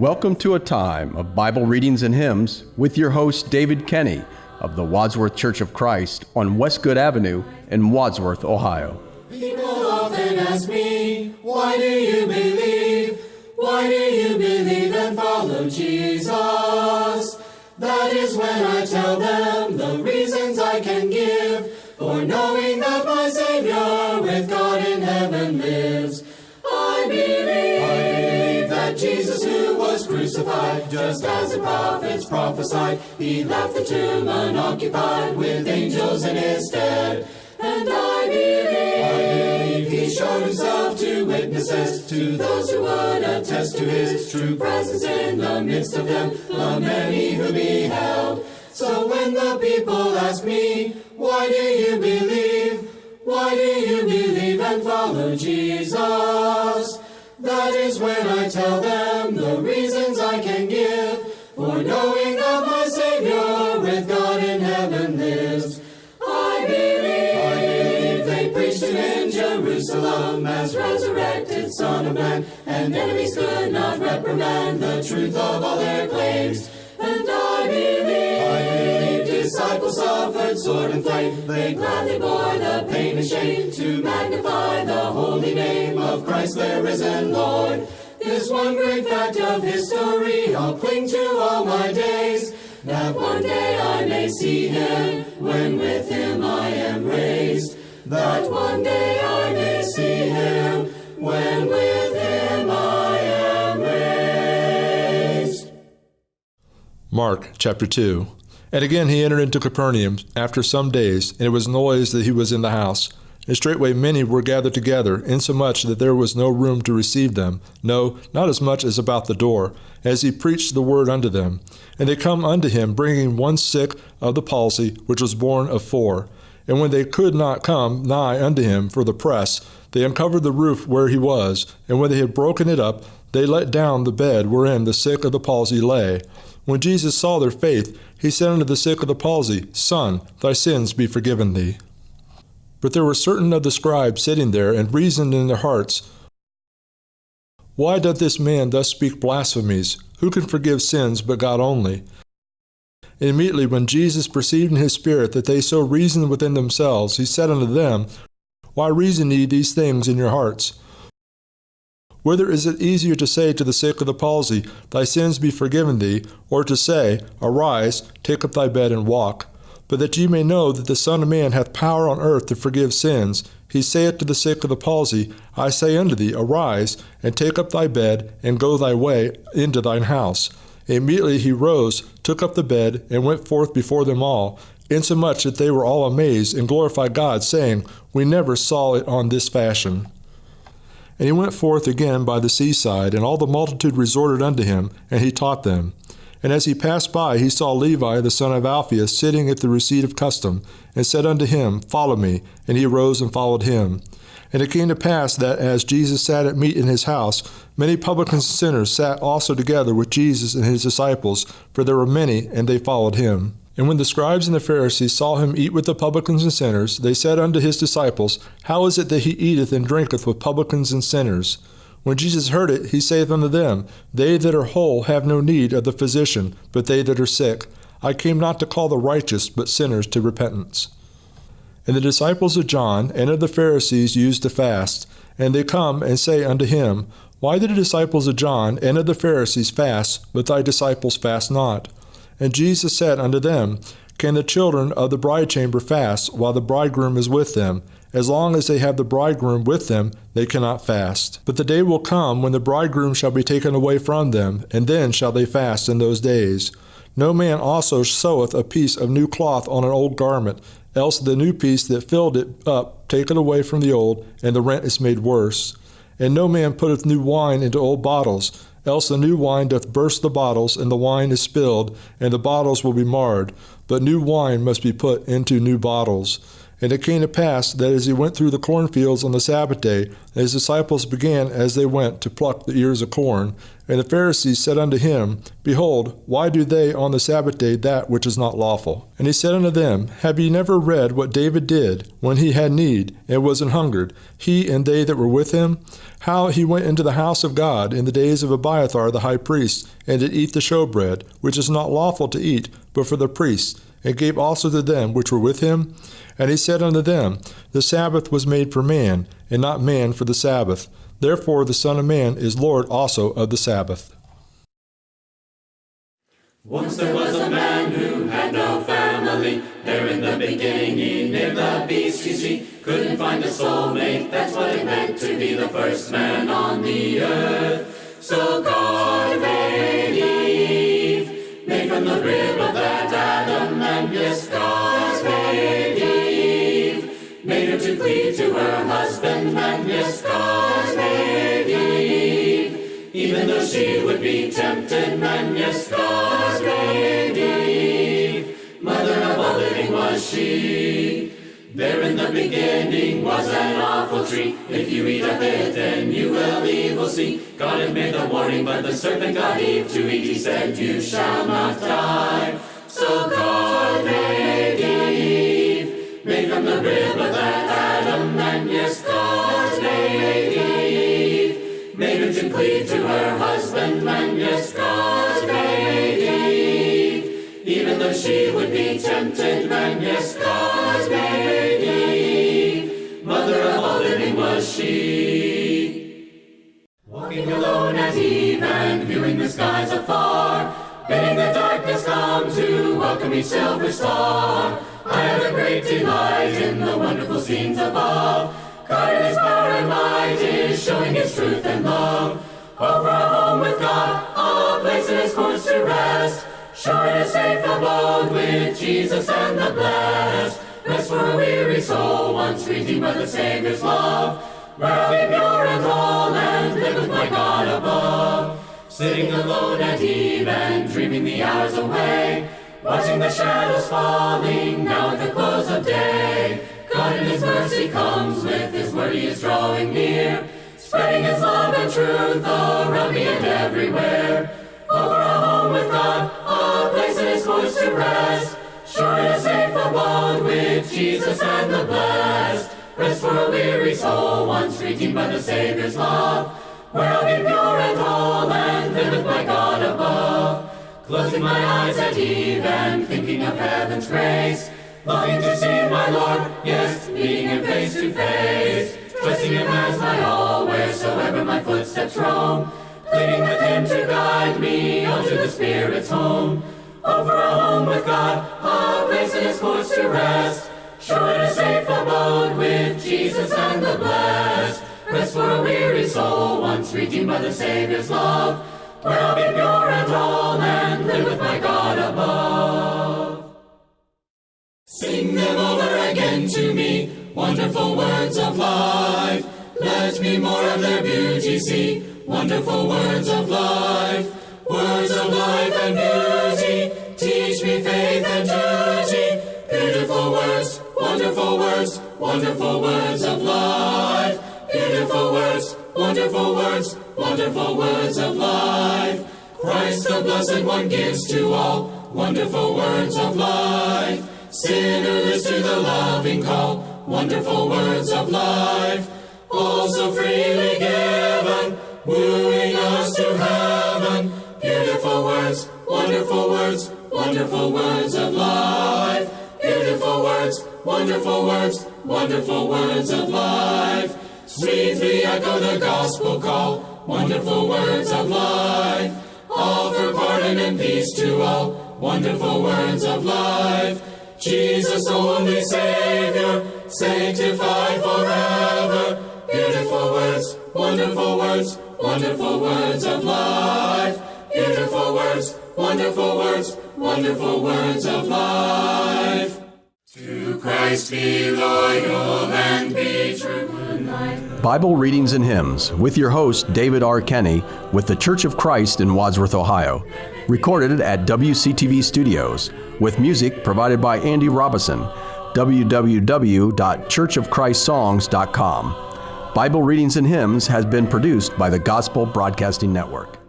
Welcome to a time of Bible readings and hymns with your host David Kenny of the Wadsworth Church of Christ on Westgood Avenue in Wadsworth, Ohio. People often ask me, why do you believe? Why do you believe and follow Jesus? That is when I tell them the reasons I can give for knowing that my Savior with God in heaven lives. I believe that Jesus, who was crucified, just as the prophets prophesied, he left the tomb unoccupied with angels in his stead. And I believe he showed himself to witnesses, to those who would attest to his true presence in the midst of them, the many who beheld. So when the people ask me, why do you believe? Why do you believe and follow Jesus? That is when I tell them the reasons I can give for knowing that my Savior with God in heaven lives. I believe they preached him in Jerusalem as resurrected Son of Man, and enemies could not reprimand the truth of all their claims. And I believe disciples suffered sword and flame. They gladly bore the pain and shame to magnify the holy name of Christ their risen Lord. This one great fact of history I'll cling to all my days, that one day I may see him when with him I am raised. That one day I may see him when with him I am raised. Mark chapter 2. And again he entered into Capernaum after some days, and it was noised that he was in the house. And straightway many were gathered together, insomuch that there was no room to receive them, no, not as much as about the door, as he preached the word unto them. And they come unto him, bringing one sick of the palsy, which was born of 4. And when they could not come nigh unto him for the press, they uncovered the roof where he was, and when they had broken it up, they let down the bed wherein the sick of the palsy lay. When Jesus saw their faith, he said unto the sick of the palsy, Son, thy sins be forgiven thee. But there were certain of the scribes sitting there, and reasoned in their hearts, Why doth this man thus speak blasphemies? Who can forgive sins but God only? And immediately when Jesus perceived in his spirit that they so reasoned within themselves, he said unto them, Why reason ye these things in your hearts? Whether is it easier to say to the sick of the palsy, Thy sins be forgiven thee, or to say, Arise, take up thy bed, and walk? But that ye may know that the Son of Man hath power on earth to forgive sins, he saith to the sick of the palsy, I say unto thee, Arise, and take up thy bed, and go thy way into thine house. Immediately he rose, took up the bed, and went forth before them all, insomuch that they were all amazed, and glorified God, saying, We never saw it on this fashion. And he went forth again by the seaside, and all the multitude resorted unto him, and he taught them. And as he passed by, he saw Levi the son of Alphaeus sitting at the receipt of custom, and said unto him, Follow me. And he arose and followed him. And it came to pass that as Jesus sat at meat in his house, many publicans and sinners sat also together with Jesus and his disciples, for there were many, and they followed him. And when the scribes and the Pharisees saw him eat with the publicans and sinners, they said unto his disciples, How is it that he eateth and drinketh with publicans and sinners? When Jesus heard it, he saith unto them, They that are whole have no need of the physician, but they that are sick. I came not to call the righteous, but sinners to repentance. And the disciples of John and of the Pharisees used to fast. And they come and say unto him, Why do the disciples of John and of the Pharisees fast, but thy disciples fast not? And Jesus said unto them, Can the children of the bridechamber fast while the bridegroom is with them? As long as they have the bridegroom with them, they cannot fast. But the day will come when the bridegroom shall be taken away from them, and then shall they fast in those days. No man also seweth a piece of new cloth on an old garment, else the new piece that filled it up taketh away from the old, and the rent is made worse. And no man putteth new wine into old bottles, else the new wine doth burst the bottles, and the wine is spilled, and the bottles will be marred. But new wine must be put into new bottles. And it came to pass that as he went through the cornfields on the Sabbath day, his disciples began as they went to pluck the ears of corn. And the Pharisees said unto him, Behold, why do they on the Sabbath day that which is not lawful? And he said unto them, Have ye never read what David did when he had need and was an hungered, he and they that were with him? How he went into the house of God in the days of Abiathar the high priest, and did eat the showbread, which is not lawful to eat, but for the priests, and gave also to them which were with him? And he said unto them, The Sabbath was made for man, and not man for the Sabbath. Therefore the Son of Man is Lord also of the Sabbath. Once there was a man who had no family. There in the beginning he named the beast, you see. Couldn't find a soulmate, that's what it meant to be the first man on the earth. So God made Eve, made from the rib of that Adam, and yes, God made Eve, made her to cleave to her husband, and yes, God made Eve, even though she would be tempted, and yes, God made Eve, mother of all living was she. There in the beginning was an awful tree. If you eat of it, then you will evil see. God had made the warning, but the serpent got Eve to eat. He said, You shall not die. So God made Eve, made from the rib of that Adam, and yes, God made Eve, made her to cleave to her husband, and yes, God made Eve, even though she would be tempted, and yes, God made Eve, mother of all living was she. Walking alone as Eve and viewing the skies afar, bidding the darkness come to welcome each silver star, I had a great delight in the wonderful scenes above. God in his power and might is showing his truth and love. Over a home with God, a place in his courts to rest, sure and a safe abode with Jesus and the blessed. Rest for a weary soul once redeemed by the Savior's love, where I'll be pure and whole and live with my God above. Sitting alone at eve and dreaming the hours away, watching the shadows falling now at the close of day. God in his mercy comes with his word, he is drawing near, spreading his love and truth around me and everywhere. Over a home with God, a place in his courts to rest, sure and a safe abode with Jesus and the blessed. Rest for a weary soul once redeemed by the Savior's love, where I'll be pure and whole and live with my God above. Closing my eyes at eve and thinking of heaven's grace, longing to see my Lord, yes, meeting him face to face, trusting him as my all wheresoever my footsteps roam, pleading with him to guide me unto the Spirit's home. Over a home with God, a place in his courts to rest, sure and a safe abode with Jesus and the blessed. Rest for a weary soul once redeemed by the Savior's love, where I'll be pure and whole and live with my God above. Sing them over again to me, wonderful words of life. Let me more of their beauty see, wonderful words of life. Words of life and beauty, teach me faith and duty. Beautiful words, wonderful words, wonderful words of life. Beautiful words, wonderful words, wonderful words of life. Christ the Blessed One gives to all wonderful words of life. Sinner listen to the loving call, wonderful words of life. All so freely given, wooing us to heaven. Beautiful words, wonderful words, wonderful words of life. Beautiful words, wonderful words, wonderful words of life. Sweetly echo the gospel call, wonderful words of life. Offer pardon and peace to all, wonderful words of life. Jesus, only Savior, sanctified forever. Beautiful words, wonderful words, wonderful words of life. Beautiful words, wonderful words, wonderful words of life. To Christ be loyal and be true. Bible Readings and Hymns with your host, David R. Kenny, with the Church of Christ in Wadsworth, Ohio. Recorded at WCTV Studios, with music provided by Andy Robison. www.churchofchristssongs.com. Bible Readings and Hymns has been produced by the Gospel Broadcasting Network.